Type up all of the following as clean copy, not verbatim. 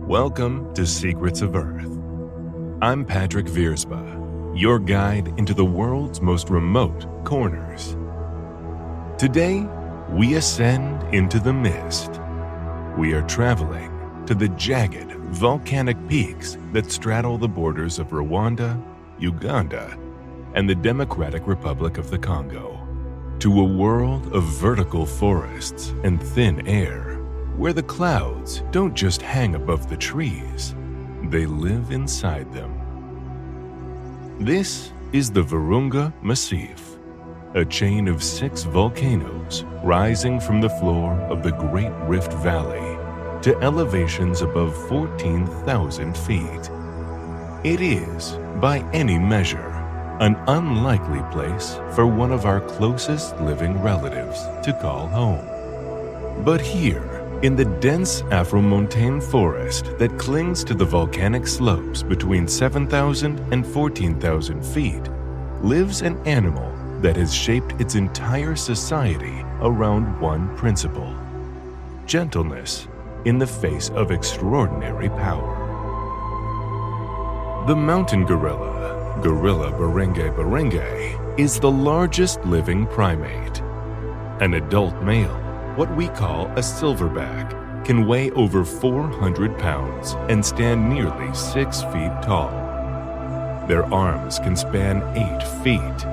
Welcome to Secrets of Earth. I'm Patrick Viersma, your guide into the world's most remote corners. Today, we ascend into the mist. We are traveling to the jagged, volcanic peaks that straddle the borders of Rwanda, Uganda, and the Democratic Republic of the Congo, to a world of vertical forests and thin air, where the clouds don't just hang above the trees, they live inside them. This is the Virunga Massif, a chain of 6 volcanoes rising from the floor of the Great Rift Valley to elevations above 14,000 feet. It is, by any measure, an unlikely place for one of our closest living relatives to call home. But here, in the dense afromontane forest that clings to the volcanic slopes between 7,000 and 14,000 feet, lives an animal that has shaped its entire society around one principle: gentleness in the face of extraordinary power. The mountain gorilla, Gorilla berenge, is the largest living primate. An adult male, what we call a silverback, can weigh over 400 pounds and stand nearly 6 feet tall. Their arms can span 8 feet.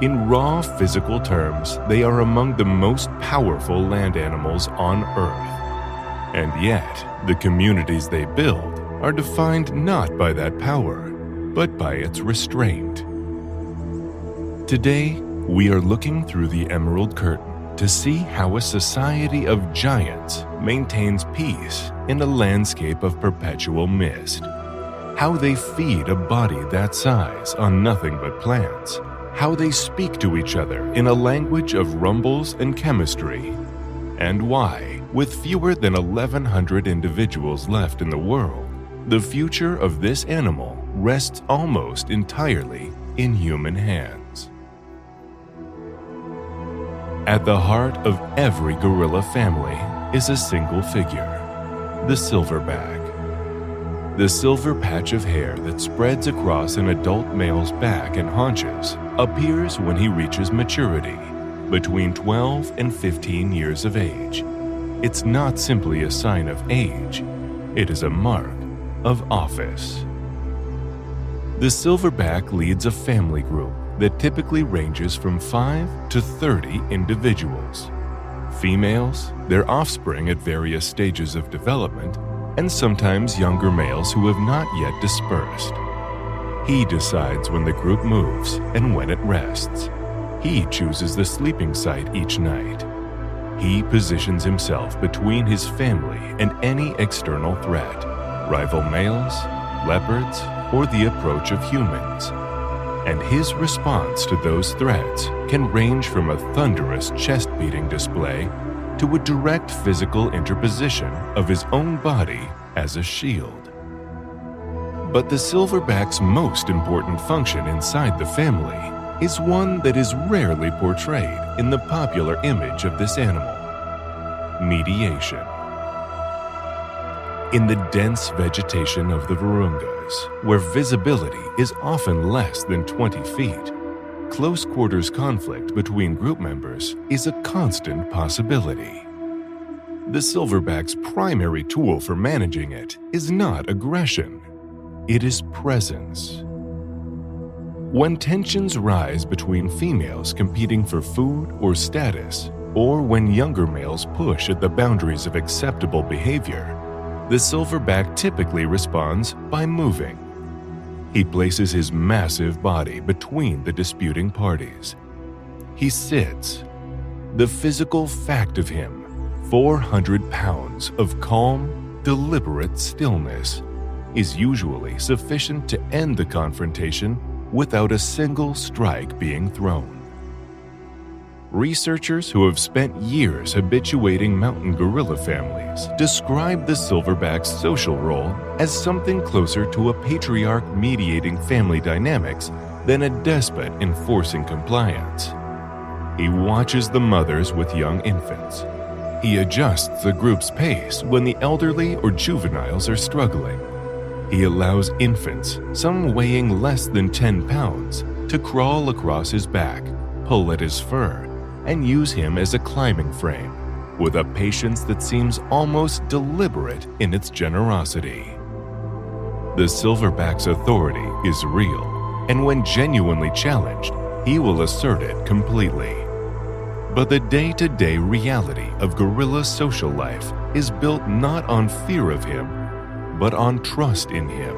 In raw physical terms, they are among the most powerful land animals on Earth. And yet, the communities they build are defined not by that power, but by its restraint. Today, we are looking through the emerald curtain to see how a society of giants maintains peace in a landscape of perpetual mist, how they feed a body that size on nothing but plants, how they speak to each other in a language of rumbles and chemistry, and why, with fewer than 1,100 individuals left in the world, the future of this animal rests almost entirely in human hands. At the heart of every gorilla family is a single figure: the silverback. The silver patch of hair that spreads across an adult male's back and haunches appears when he reaches maturity, between 12 and 15 years of age. It's not simply a sign of age, it is a mark of office. The silverback leads a family group that typically ranges from 5 to 30 individuals. Females, their offspring at various stages of development, and sometimes younger males who have not yet dispersed. He decides when the group moves and when it rests. He chooses the sleeping site each night. He positions himself between his family and any external threat: rival males, leopards, or the approach of humans. And his response to those threats can range from a thunderous chest-beating display to a direct physical interposition of his own body as a shield. But the silverback's most important function inside the family is one that is rarely portrayed in the popular image of this animal: mediation. In the dense vegetation of the Virungas, where visibility is often less than 20 feet, close quarters conflict between group members is a constant possibility. The silverback's primary tool for managing it is not aggression, it is presence. When tensions rise between females competing for food or status, or when younger males push at the boundaries of acceptable behavior, the silverback typically responds by moving. He places his massive body between the disputing parties. He sits. The physical fact of him, 400 pounds of calm, deliberate stillness, is usually sufficient to end the confrontation without a single strike being thrown. Researchers who have spent years habituating mountain gorilla families describe the silverback's social role as something closer to a patriarch mediating family dynamics than a despot enforcing compliance. He watches the mothers with young infants. He adjusts the group's pace when the elderly or juveniles are struggling. He allows infants, some weighing less than 10 pounds, to crawl across his back, pull at his fur, and use him as a climbing frame, with a patience that seems almost deliberate in its generosity. The silverback's authority is real, and when genuinely challenged, he will assert it completely. But the day-to-day reality of gorilla social life is built not on fear of him, but on trust in him.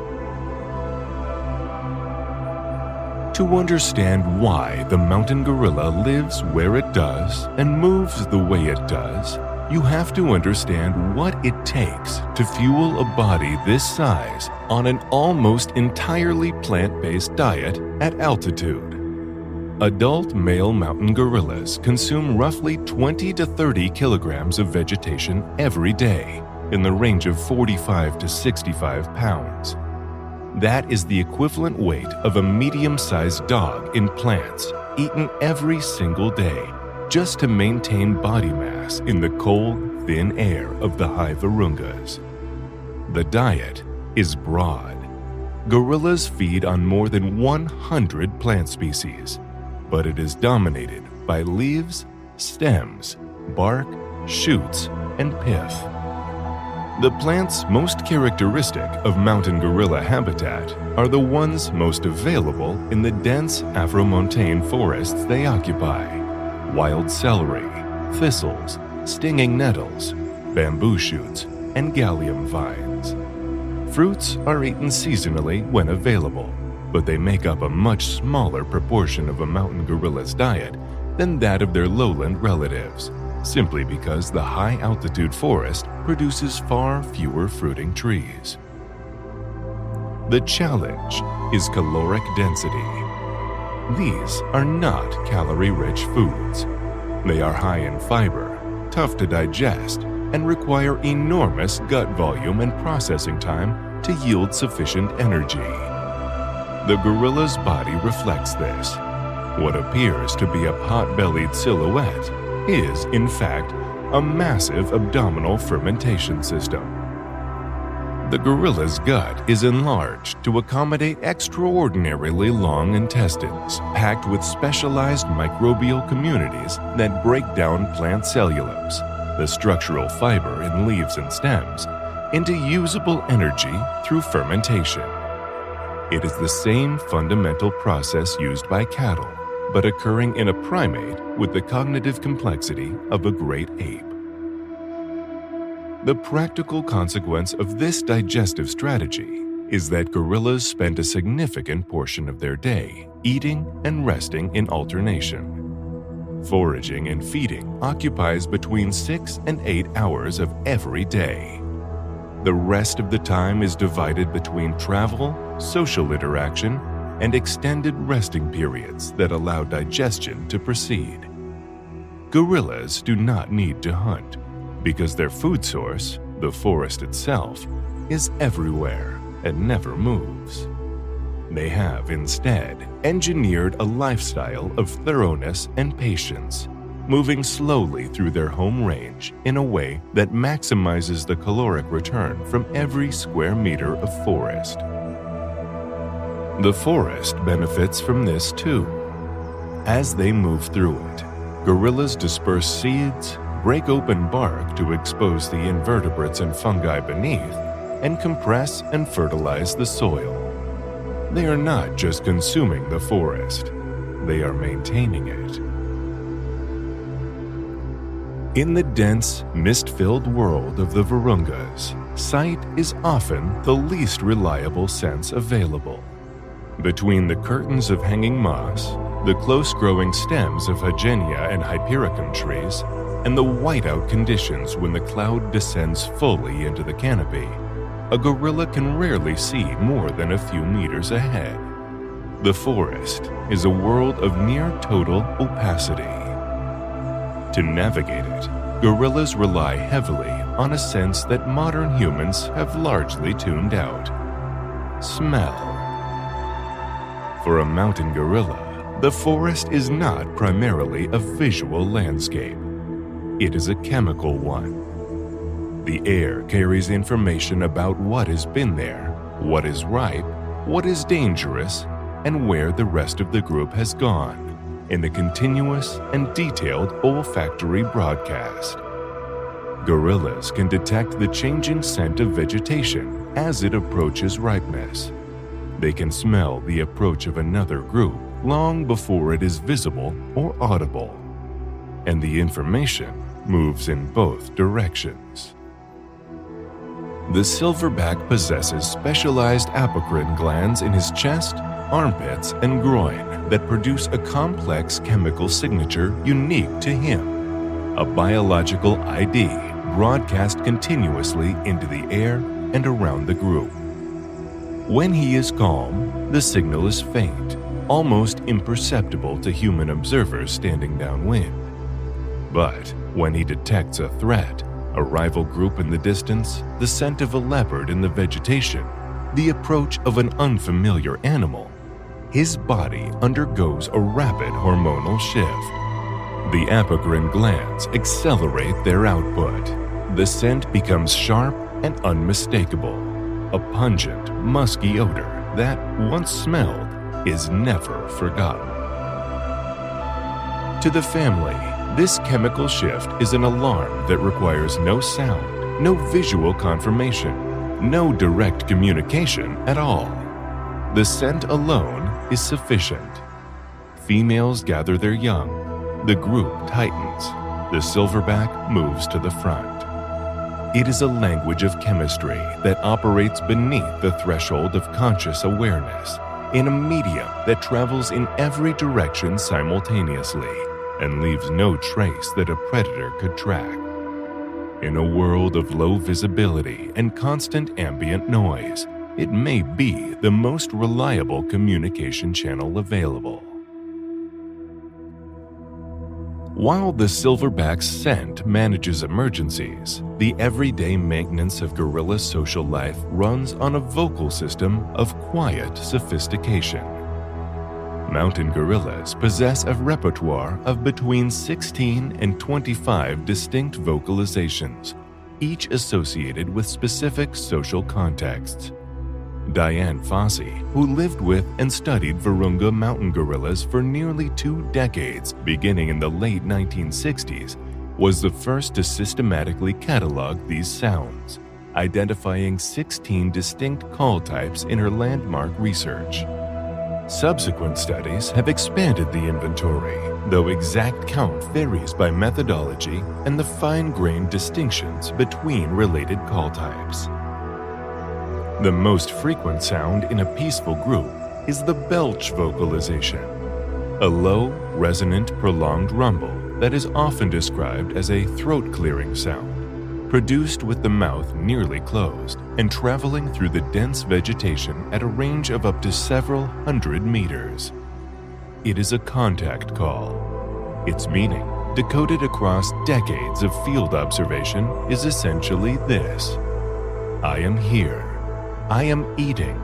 To understand why the mountain gorilla lives where it does and moves the way it does, you have to understand what it takes to fuel a body this size on an almost entirely plant-based diet at altitude. Adult male mountain gorillas consume roughly 20 to 30 kilograms of vegetation every day, in the range of 45 to 65 pounds. That is the equivalent weight of a medium-sized dog in plants, eaten every single day, just to maintain body mass in the cold, thin air of the high Virungas. The diet is broad. Gorillas feed on more than 100 plant species, but it is dominated by leaves, stems, bark, shoots, and pith. The plants most characteristic of mountain gorilla habitat are the ones most available in the dense afromontane forests they occupy: wild celery, thistles, stinging nettles, bamboo shoots, and gallium vines. Fruits are eaten seasonally when available, but they make up a much smaller proportion of a mountain gorilla's diet than that of their lowland relatives, simply because the high-altitude forest produces far fewer fruiting trees. The challenge is caloric density. These are not calorie-rich foods. They are high in fiber, tough to digest, and require enormous gut volume and processing time to yield sufficient energy. The gorilla's body reflects this. What appears to be a pot-bellied silhouette is, in fact, a massive abdominal fermentation system. The gorilla's gut is enlarged to accommodate extraordinarily long intestines, packed with specialized microbial communities that break down plant cellulose, the structural fiber in leaves and stems, into usable energy through fermentation. It is the same fundamental process used by cattle, but occurring in a primate with the cognitive complexity of a great ape. The practical consequence of this digestive strategy is that gorillas spend a significant portion of their day eating and resting in alternation. Foraging and feeding occupies between 6 and 8 hours of every day. The rest of the time is divided between travel, social interaction, and extended resting periods that allow digestion to proceed. Gorillas do not need to hunt, because their food source, the forest itself, is everywhere and never moves. They have instead engineered a lifestyle of thoroughness and patience, moving slowly through their home range in a way that maximizes the caloric return from every square meter of forest. The forest benefits from this too. As they move through it, gorillas disperse seeds, break open bark to expose the invertebrates and fungi beneath, and compress and fertilize the soil. They are not just consuming the forest, they are maintaining it. In the dense, mist-filled world of the Virungas, sight is often the least reliable sense available. Between the curtains of hanging moss, the close-growing stems of Hagenia and Hypericum trees, and the whiteout conditions when the cloud descends fully into the canopy, a gorilla can rarely see more than a few meters ahead. The forest is a world of near-total opacity. To navigate it, gorillas rely heavily on a sense that modern humans have largely tuned out: smell. For a mountain gorilla, the forest is not primarily a visual landscape. It is a chemical one. The air carries information about what has been there, what is ripe, what is dangerous, and where the rest of the group has gone, in a continuous and detailed olfactory broadcast. Gorillas can detect the changing scent of vegetation as it approaches ripeness. They can smell the approach of another group long before it is visible or audible, and the information moves in both directions. The silverback possesses specialized apocrine glands in his chest, armpits, and groin that produce a complex chemical signature unique to him, a biological ID broadcast continuously into the air and around the group. When he is calm, the signal is faint, almost imperceptible to human observers standing downwind. But when he detects a threat, a rival group in the distance, the scent of a leopard in the vegetation, the approach of an unfamiliar animal, his body undergoes a rapid hormonal shift. The apocrine glands accelerate their output. The scent becomes sharp and unmistakable, a pungent, musky odor that, once smelled, is never forgotten. To the family, this chemical shift is an alarm that requires no sound, no visual confirmation, no direct communication at all. The scent alone is sufficient. Females gather their young. The group tightens. The silverback moves to the front. It is a language of chemistry that operates beneath the threshold of conscious awareness, in a medium that travels in every direction simultaneously and leaves no trace that a predator could track. In a world of low visibility and constant ambient noise, it may be the most reliable communication channel available. While the silverback's scent manages emergencies, the everyday maintenance of gorilla social life runs on a vocal system of quiet sophistication. Mountain gorillas possess a repertoire of between 16 and 25 distinct vocalizations, each associated with specific social contexts. Diane Fossey, who lived with and studied Virunga mountain gorillas for nearly 2 decades, beginning in the late 1960s, was the first to systematically catalog these sounds, identifying 16 distinct call types in her landmark research. Subsequent studies have expanded the inventory, though exact count varies by methodology and the fine-grained distinctions between related call types. The most frequent sound in a peaceful group is the belch vocalization, a low, resonant, prolonged rumble that is often described as a throat-clearing sound, produced with the mouth nearly closed and traveling through the dense vegetation at a range of up to several hundred meters. It is a contact call. Its meaning, decoded across decades of field observation, is essentially this: I am here. I am eating.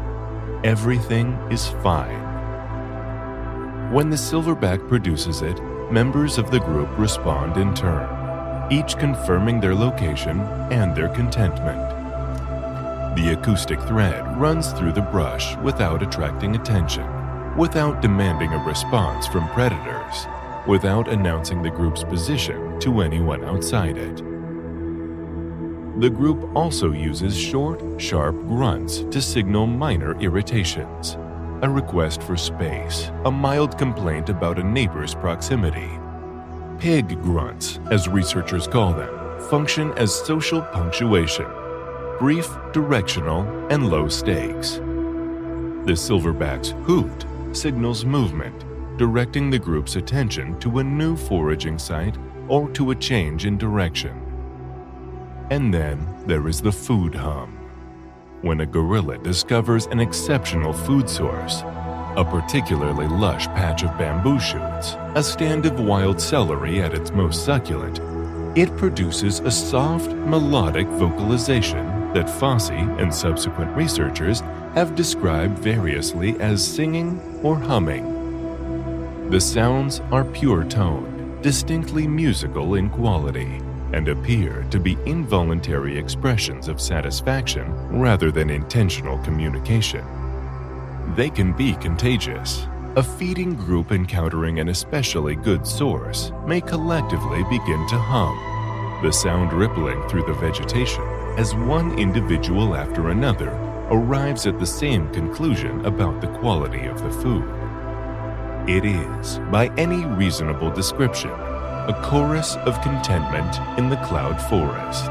Everything is fine. When the silverback produces it, members of the group respond in turn, each confirming their location and their contentment. The acoustic thread runs through the brush without attracting attention, without demanding a response from predators, without announcing the group's position to anyone outside it. The group also uses short, sharp grunts to signal minor irritations, a request for space, a mild complaint about a neighbor's proximity. Pig grunts, as researchers call them, function as social punctuation, brief, directional, and low stakes. The silverback's hoot signals movement, directing the group's attention to a new foraging site or to a change in direction. And then there is the food hum. When a gorilla discovers an exceptional food source, a particularly lush patch of bamboo shoots, a stand of wild celery at its most succulent, it produces a soft, melodic vocalization that Fossey and subsequent researchers have described variously as singing or humming. The sounds are pure tone, distinctly musical in quality, and appear to be involuntary expressions of satisfaction rather than intentional communication. They can be contagious. A feeding group encountering an especially good source may collectively begin to hum, the sound rippling through the vegetation as one individual after another arrives at the same conclusion about the quality of the food. It is, by any reasonable description, a chorus of contentment in the cloud forest.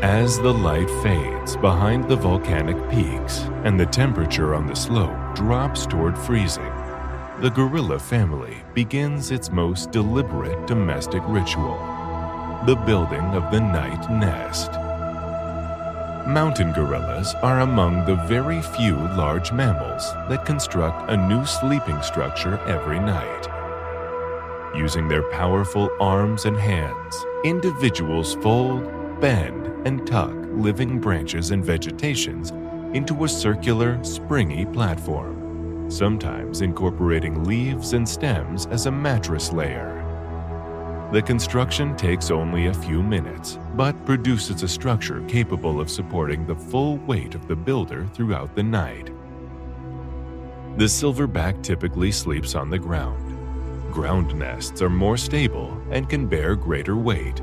As the light fades behind the volcanic peaks and the temperature on the slope drops toward freezing, the gorilla family begins its most deliberate domestic ritual, the building of the night nest. Mountain gorillas are among the very few large mammals that construct a new sleeping structure every night. Using their powerful arms and hands, individuals fold, bend, and tuck living branches and vegetations into a circular, springy platform, sometimes incorporating leaves and stems as a mattress layer. The construction takes only a few minutes, but produces a structure capable of supporting the full weight of the builder throughout the night. The silverback typically sleeps on the ground. Ground nests are more stable and can bear greater weight,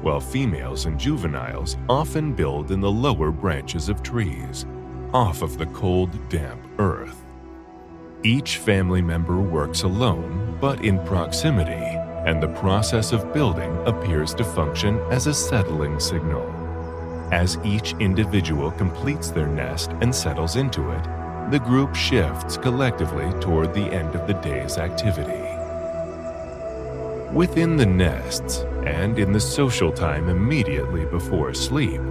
while females and juveniles often build in the lower branches of trees, off of the cold, damp earth. Each family member works alone, but in proximity, and the process of building appears to function as a settling signal. As each individual completes their nest and settles into it, the group shifts collectively toward the end of the day's activity. Within the nests, and in the social time immediately before sleep,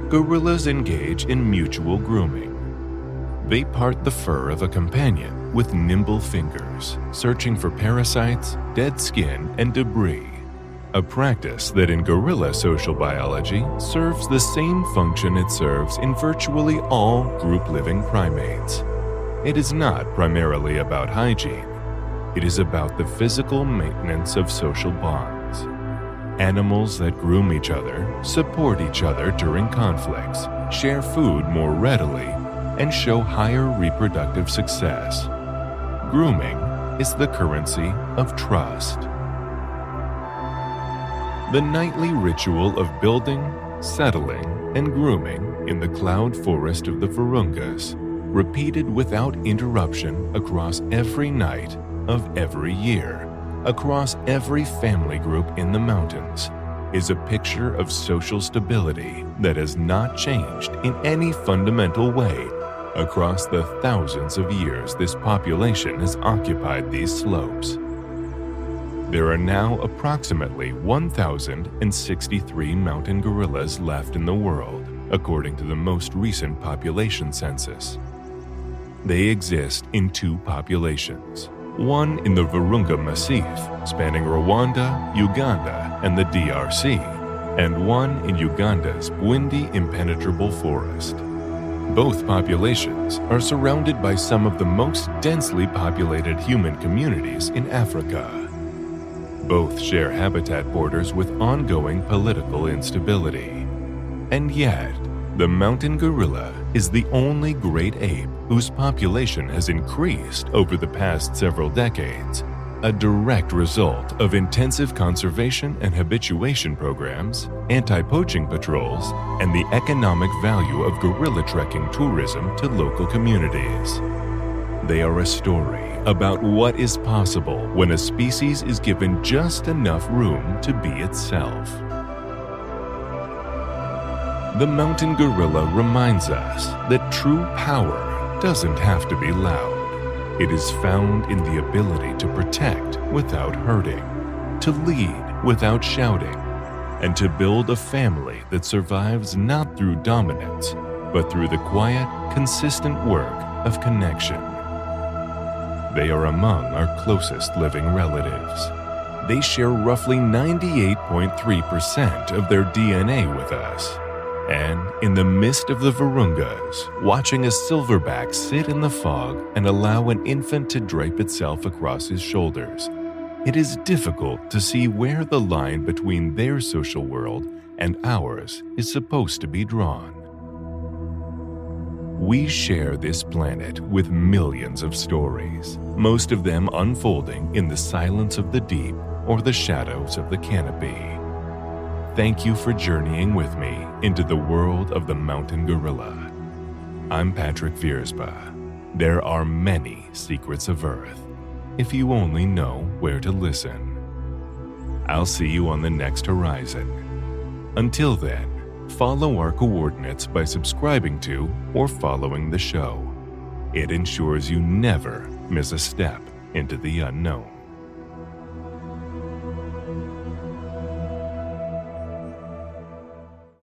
gorillas engage in mutual grooming. They part the fur of a companion with nimble fingers, searching for parasites, dead skin, and debris, a practice that in gorilla social biology serves the same function it serves in virtually all group-living primates. It is not primarily about hygiene. It is about the physical maintenance of social bonds. Animals that groom each other, support each other during conflicts, share food more readily, and show higher reproductive success. Grooming is the currency of trust. The nightly ritual of building, settling, and grooming in the cloud forest of the Virungas, repeated without interruption across every night of every year, across every family group in the mountains, is a picture of social stability that has not changed in any fundamental way across the thousands of years this population has occupied these slopes. There are now approximately 1,063 mountain gorillas left in the world, according to the most recent population census. They exist in two populations, one in the Virunga Massif, spanning Rwanda, Uganda, and the DRC, and one in Uganda's windy, impenetrable forest. Both populations are surrounded by some of the most densely populated human communities in Africa. Both share habitat borders with ongoing political instability. And yet, the mountain gorilla is the only great ape whose population has increased over the past several decades, a direct result of intensive conservation and habituation programs, anti-poaching patrols, and the economic value of gorilla trekking tourism to local communities. They are a story about what is possible when a species is given just enough room to be itself. The mountain gorilla reminds us that true power doesn't have to be loud. It is found in the ability to protect without hurting, to lead without shouting, and to build a family that survives not through dominance, but through the quiet, consistent work of connection. They are among our closest living relatives. They share roughly 98.3% of their DNA with us. And in the midst of the Virungas, watching a silverback sit in the fog and allow an infant to drape itself across his shoulders, it is difficult to see where the line between their social world and ours is supposed to be drawn. We share this planet with millions of stories, most of them unfolding in the silence of the deep or the shadows of the canopy. Thank you for journeying with me into the world of the mountain gorilla. I'm Patrick Viersba. There are many secrets of Earth, if you only know where to listen. I'll see you on the next horizon. Until then, follow our coordinates by subscribing to or following the show. It ensures you never miss a step into the unknown.